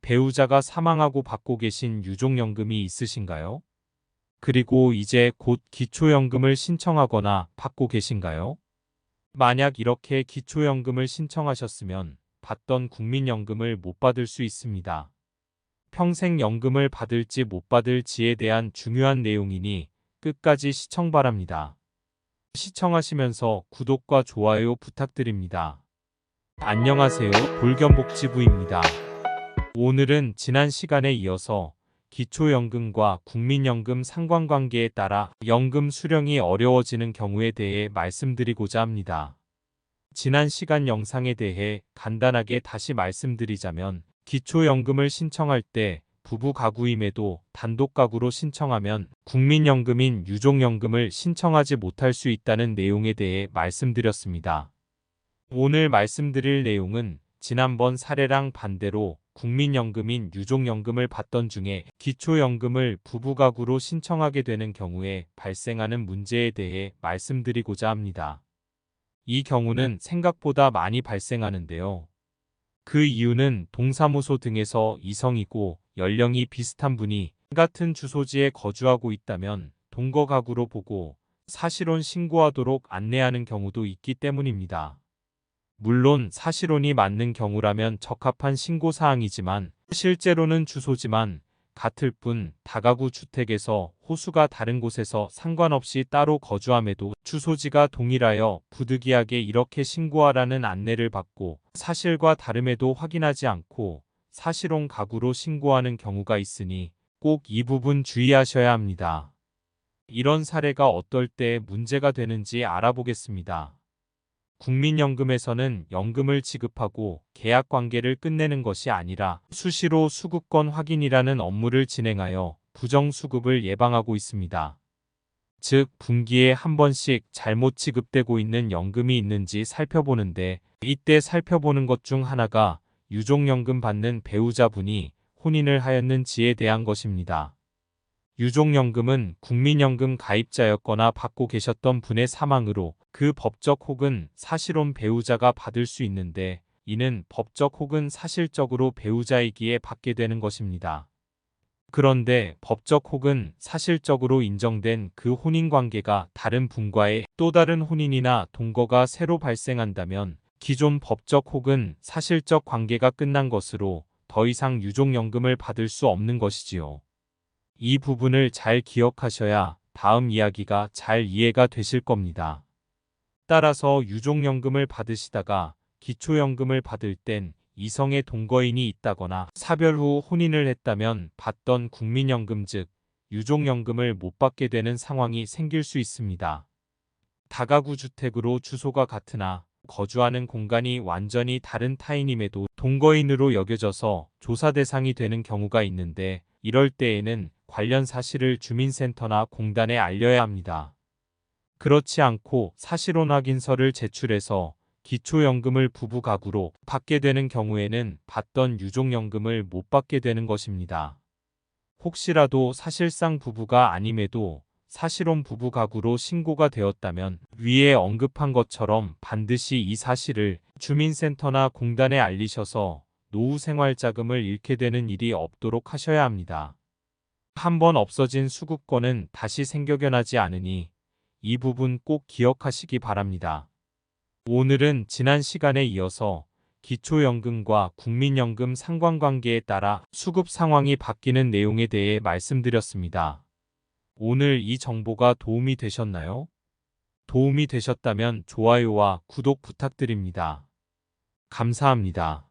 배우자가 사망하고 받고 계신 유족연금이 있으신가요? 그리고 이제 곧 기초연금을 신청하거나 받고 계신가요? 만약 이렇게 기초연금을 신청하셨으면 받던 국민연금을 못 받을 수 있습니다. 평생 연금을 받을지 못 받을지에 대한 중요한 내용이니 끝까지 시청 바랍니다. 시청하시면서 구독과 좋아요 부탁드립니다. 안녕하세요. 볼견복지부입니다. 오늘은 지난 시간에 이어서 기초연금과 국민연금 상관관계에 따라 연금 수령이 어려워지는 경우에 대해 말씀드리고자 합니다. 지난 시간 영상에 대해 간단하게 다시 말씀드리자면 기초연금을 신청할 때 부부 가구임에도 단독 가구로 신청하면 국민연금인 유족연금을 신청하지 못할 수 있다는 내용에 대해 말씀드렸습니다. 오늘 말씀드릴 내용은 지난번 사례랑 반대로 국민연금인 유족연금을 받던 중에 기초연금을 부부가구로 신청하게 되는 경우에 발생하는 문제에 대해 말씀드리고자 합니다. 이 경우는 생각보다 많이 발생하는데요. 그 이유는 동사무소 등에서 이성이고 연령이 비슷한 분이 같은 주소지에 거주하고 있다면 동거가구로 보고 사실혼 신고하도록 안내하는 경우도 있기 때문입니다. 물론 사실혼이 맞는 경우라면 적합한 신고사항이지만 실제로는 주소지만 같을 뿐 다가구 주택에서 호수가 다른 곳에서 상관없이 따로 거주함에도 주소지가 동일하여 부득이하게 이렇게 신고하라는 안내를 받고 사실과 다름에도 확인하지 않고 사실혼 가구로 신고하는 경우가 있으니 꼭 이 부분 주의하셔야 합니다. 이런 사례가 어떨 때 문제가 되는지 알아보겠습니다. 국민연금에서는 연금을 지급하고 계약관계를 끝내는 것이 아니라 수시로 수급권 확인이라는 업무를 진행하여 부정수급을 예방하고 있습니다. 즉, 분기에 한 번씩 잘못 지급되고 있는 연금이 있는지 살펴보는데 이때 살펴보는 것 중 하나가 유족연금 받는 배우자분이 혼인을 하였는지에 대한 것입니다. 유족연금은 국민연금 가입자였거나 받고 계셨던 분의 사망으로 그 법적 혹은 사실혼 배우자가 받을 수 있는데 이는 법적 혹은 사실적으로 배우자이기에 받게 되는 것입니다. 그런데 법적 혹은 사실적으로 인정된 그 혼인관계가 다른 분과의 또 다른 혼인이나 동거가 새로 발생한다면 기존 법적 혹은 사실적 관계가 끝난 것으로 더 이상 유족연금을 받을 수 없는 것이지요. 이 부분을 잘 기억하셔야 다음 이야기가 잘 이해가 되실 겁니다. 따라서 유족연금을 받으시다가 기초연금을 받을 땐 이성의 동거인이 있다거나 사별 후 혼인을 했다면 받던 국민연금 즉 유족연금을 못 받게 되는 상황이 생길 수 있습니다. 다가구 주택으로 주소가 같으나 거주하는 공간이 완전히 다른 타인임에도 동거인으로 여겨져서 조사 대상이 되는 경우가 있는데 이럴 때에는 관련 사실을 주민센터나 공단에 알려야 합니다. 그렇지 않고 사실혼 확인서를 제출해서 기초연금을 부부가구로 받게 되는 경우에는 받던 유족연금을 못 받게 되는 것입니다. 혹시라도 사실상 부부가 아님에도 사실혼 부부가구로 신고가 되었다면 위에 언급한 것처럼 반드시 이 사실을 주민센터나 공단에 알리셔서 노후생활자금을 잃게 되는 일이 없도록 하셔야 합니다. 한번 없어진 수급권은 다시 생겨나지 않으니 이 부분 꼭 기억하시기 바랍니다. 오늘은 지난 시간에 이어서 기초연금과 국민연금 상관관계에 따라 수급 상황이 바뀌는 내용에 대해 말씀드렸습니다. 오늘 이 정보가 도움이 되셨나요? 도움이 되셨다면 좋아요와 구독 부탁드립니다. 감사합니다.